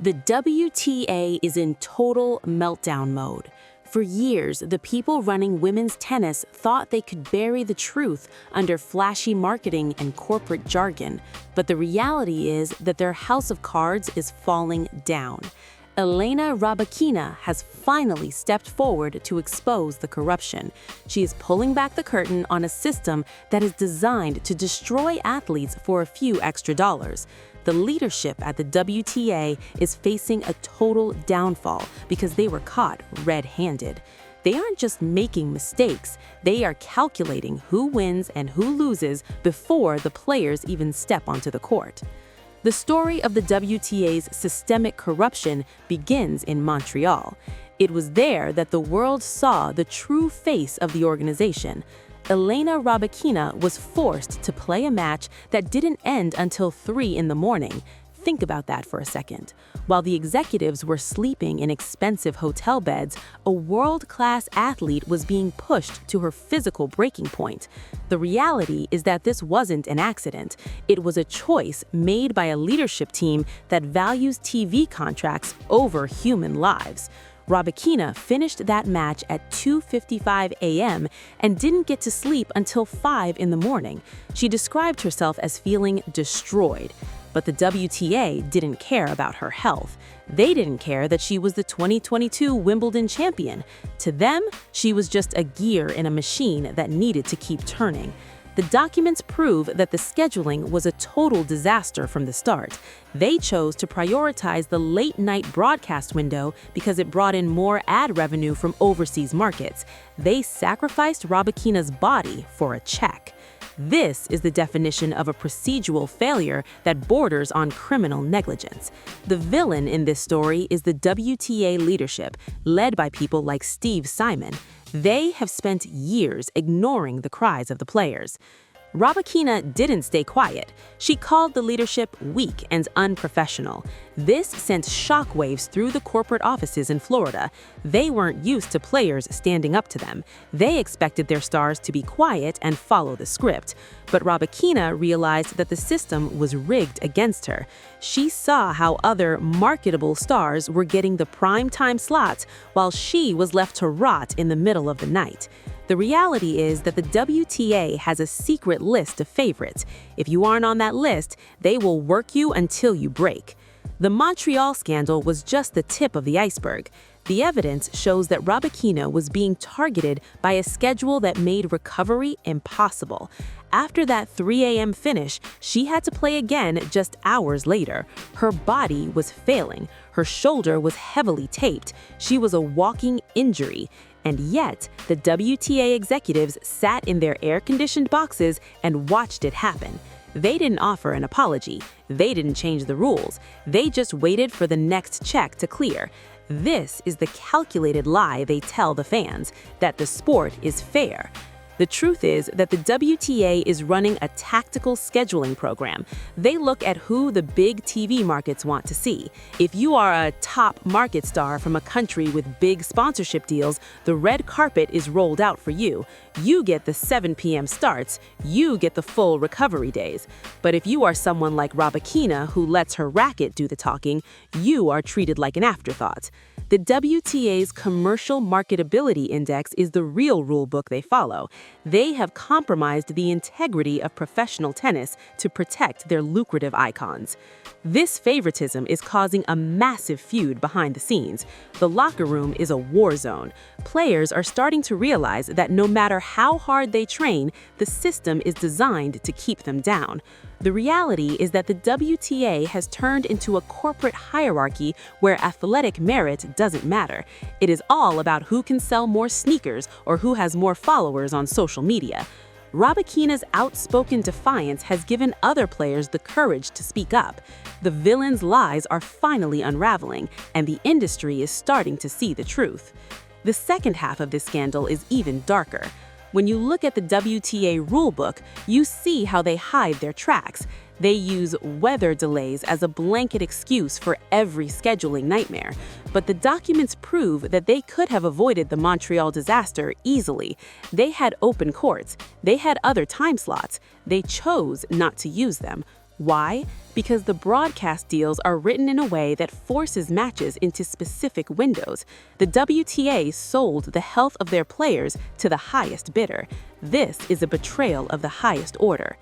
The WTA is in total meltdown mode. For years, the people running women's tennis thought they could bury the truth under flashy marketing and corporate jargon, but the reality is that their house of cards is falling down. Elena Rybakina has finally stepped forward to expose the corruption. She is pulling back the curtain on a system that is designed to destroy athletes for a few extra dollars. The leadership at the WTA is facing a total downfall because they were caught red-handed. They aren't just making mistakes, they are calculating who wins and who loses before the players even step onto the court. The story of the WTA's systemic corruption begins in Montreal. It was there that the world saw the true face of the organization. Elena Rybakina was forced to play a match that didn't end until 3 in the morning. Think about that for a second. While the executives were sleeping in expensive hotel beds, a world-class athlete was being pushed to her physical breaking point. The reality is that this wasn't an accident. It was a choice made by a leadership team that values TV contracts over human lives. Rybakina finished that match at 2:55 a.m. and didn't get to sleep until 5 in the morning. She described herself as feeling destroyed. But the WTA didn't care about her health. They didn't care that she was the 2022 Wimbledon champion. To them, she was just a gear in a machine that needed to keep turning. The documents prove that the scheduling was a total disaster from the start. They chose to prioritize the late-night broadcast window because it brought in more ad revenue from overseas markets. They sacrificed Rybakina's body for a check. This is the definition of a procedural failure that borders on criminal negligence. The villain in this story is the WTA leadership, led by people like Steve Simon. They have spent years ignoring the cries of the players. Rybakina didn't stay quiet. She called the leadership weak and unprofessional. This sent shockwaves through the corporate offices in Florida. They weren't used to players standing up to them. They expected their stars to be quiet and follow the script. But Rybakina realized that the system was rigged against her. She saw how other marketable stars were getting the prime-time slots while she was left to rot in the middle of the night. The reality is that the WTA has a secret list of favorites. If you aren't on that list, they will work you until you break. The Montreal scandal was just the tip of the iceberg. The evidence shows that Rybakina was being targeted by a schedule that made recovery impossible. After that 3 a.m. finish, she had to play again just hours later. Her body was failing. Her shoulder was heavily taped. She was a walking injury. And yet, the WTA executives sat in their air-conditioned boxes and watched it happen. They didn't offer an apology. They didn't change the rules. They just waited for the next check to clear. This is the calculated lie they tell the fans, that the sport is fair. The truth is that the WTA is running a tactical scheduling program. They look at who the big TV markets want to see. If you are a top market star from a country with big sponsorship deals, the red carpet is rolled out for you. You get the 7 p.m. starts. You get the full recovery days. But if you are someone like Rybakina who lets her racket do the talking, you are treated like an afterthought. The WTA's Commercial Marketability Index is the real rule book they follow. They have compromised the integrity of professional tennis to protect their lucrative icons. This favoritism is causing a massive feud behind the scenes. The locker room is a war zone. Players are starting to realize that no matter how hard they train, the system is designed to keep them down. The reality is that the WTA has turned into a corporate hierarchy where athletic merit doesn't matter. It is all about who can sell more sneakers or who has more followers on social media. Rybakina's outspoken defiance has given other players the courage to speak up. The villain's lies are finally unraveling, and the industry is starting to see the truth. The second half of this scandal is even darker. When you look at the WTA rulebook, you see how they hide their tracks. They use weather delays as a blanket excuse for every scheduling nightmare. But the documents prove that they could have avoided the Montreal disaster easily. They had open courts. They had other time slots. They chose not to use them. Why? Because the broadcast deals are written in a way that forces matches into specific windows. The WTA sold the health of their players to the highest bidder. This is a betrayal of the highest order.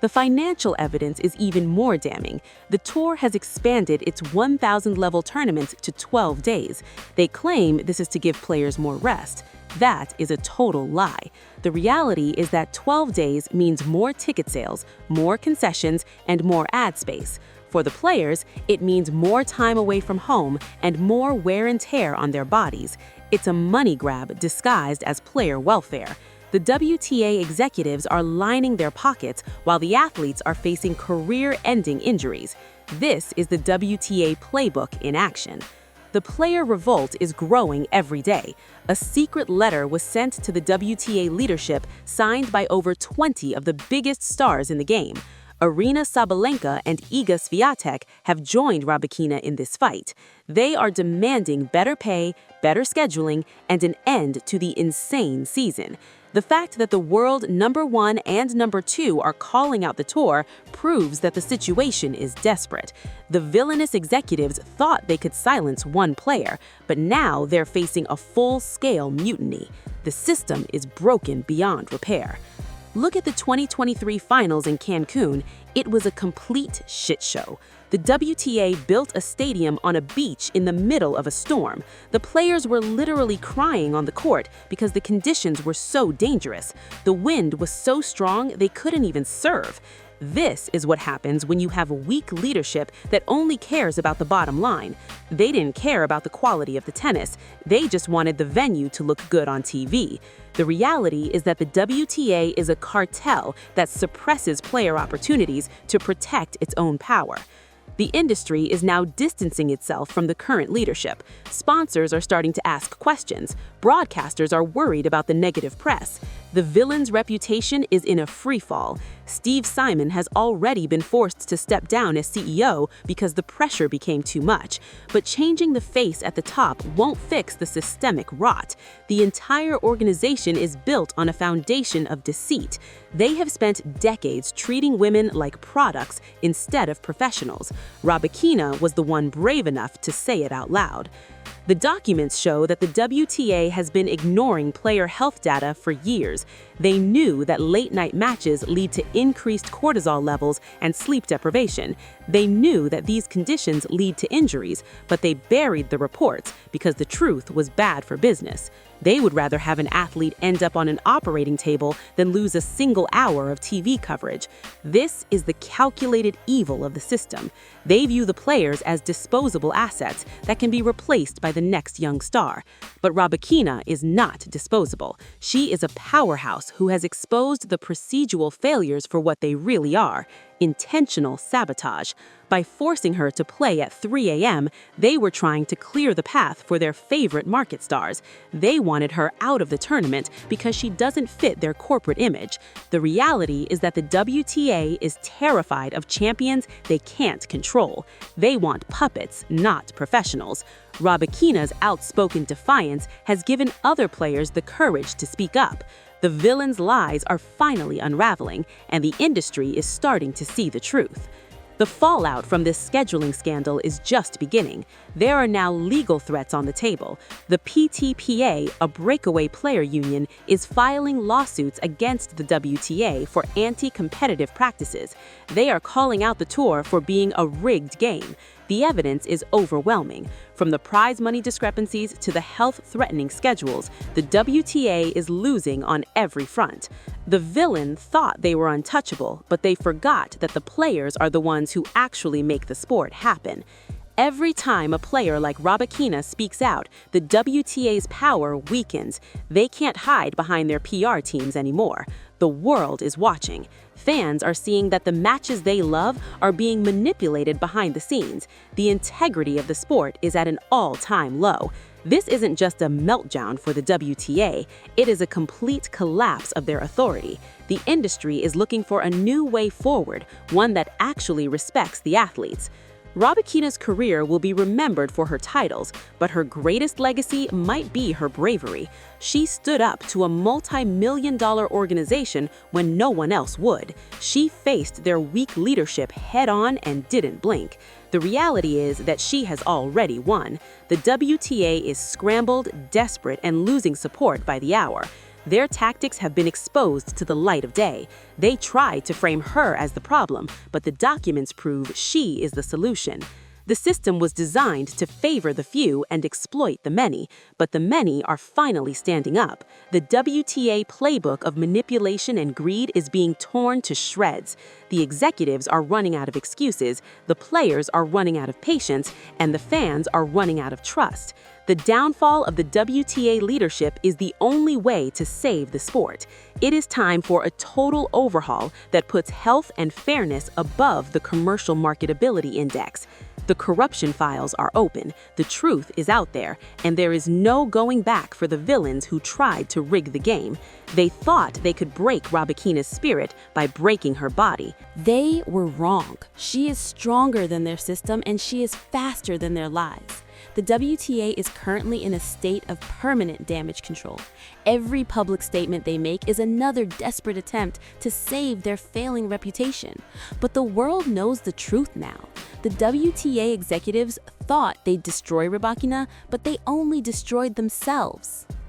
The financial evidence is even more damning. The tour has expanded its 1,000-level tournaments to 12 days. They claim this is to give players more rest. That is a total lie. The reality is that 12 days means more ticket sales, more concessions, and more ad space. For the players, it means more time away from home and more wear and tear on their bodies. It's a money grab disguised as player welfare. The WTA executives are lining their pockets while the athletes are facing career-ending injuries. This is the WTA Playbook in action. The player revolt is growing every day. A secret letter was sent to the WTA leadership signed by over 20 of the biggest stars in the game. Elena Sabalenka and Iga Swiatek have joined Rybakina in this fight. They are demanding better pay, better scheduling, and an end to the insane season. The fact that the world #1 and #2 are calling out the tour proves that the situation is desperate. The villainous executives thought they could silence one player, but now they're facing a full-scale mutiny. The system is broken beyond repair. Look at the 2023 finals in Cancun. It was a complete shit show. The WTA built a stadium on a beach in the middle of a storm. The players were literally crying on the court because the conditions were so dangerous. The wind was so strong they couldn't even serve. This is what happens when you have weak leadership that only cares about the bottom line. They didn't care about the quality of the tennis. They just wanted the venue to look good on TV. The reality is that the WTA is a cartel that suppresses player opportunities to protect its own power. The industry is now distancing itself from the current leadership. Sponsors are starting to ask questions. Broadcasters are worried about the negative press. The villain's reputation is in a freefall. Steve Simon has already been forced to step down as CEO because the pressure became too much. But changing the face at the top won't fix the systemic rot. The entire organization is built on a foundation of deceit. They have spent decades treating women like products instead of professionals. Rybakina was the one brave enough to say it out loud. The documents show that the WTA has been ignoring player health data for years. They knew that late-night matches lead to increased cortisol levels and sleep deprivation. They knew that these conditions lead to injuries, but they buried the reports because the truth was bad for business. They would rather have an athlete end up on an operating table than lose a single hour of TV coverage. This is the calculated evil of the system. They view the players as disposable assets that can be replaced by the next young star. But Rybakina is not disposable. She is a powerhouse who has exposed the procedural failures for what they really are: intentional sabotage. By forcing her to play at 3 a.m., they were trying to clear the path for their favorite market stars. They wanted her out of the tournament because she doesn't fit their corporate image. The reality is that the WTA is terrified of champions they can't control. They want puppets, not professionals. Rybakina's outspoken defiance has given other players the courage to speak up. The villain's lies are finally unraveling, and the industry is starting to see the truth. The fallout from this scheduling scandal is just beginning. There are now legal threats on the table. The PTPA, a breakaway player union, is filing lawsuits against the WTA for anti-competitive practices. They are calling out the tour for being a rigged game. The evidence is overwhelming. From the prize money discrepancies to the health-threatening schedules, the WTA is losing on every front. The villain thought they were untouchable, but they forgot that the players are the ones who actually make the sport happen. Every time a player like Rybakina speaks out, the WTA's power weakens. They can't hide behind their PR teams anymore. The world is watching. Fans are seeing that the matches they love are being manipulated behind the scenes. The integrity of the sport is at an all-time low. This isn't just a meltdown for the WTA, it is a complete collapse of their authority. The industry is looking for a new way forward, one that actually respects the athletes. Rybakina's career will be remembered for her titles, but her greatest legacy might be her bravery. She stood up to a multi-million-dollar organization when no one else would. She faced their weak leadership head-on and didn't blink. The reality is that she has already won. The WTA is scrambled, desperate, and losing support by the hour. Their tactics have been exposed to the light of day. They tried to frame her as the problem, but the documents prove she is the solution. The system was designed to favor the few and exploit the many, but the many are finally standing up. The WTA Playbook of manipulation and greed is being torn to shreds. The executives are running out of excuses, the players are running out of patience, and the fans are running out of trust. The downfall of the WTA leadership is the only way to save the sport. It is time for a total overhaul that puts health and fairness above the commercial marketability index. The corruption files are open, the truth is out there, and there is no going back for the villains who tried to rig the game. They thought they could break Rybakina's spirit by breaking her body. They were wrong. She is stronger than their system, and she is faster than their lies. The WTA is currently in a state of permanent damage control. Every public statement they make is another desperate attempt to save their failing reputation. But the world knows the truth now. The WTA executives thought they'd destroy Rybakina, but they only destroyed themselves.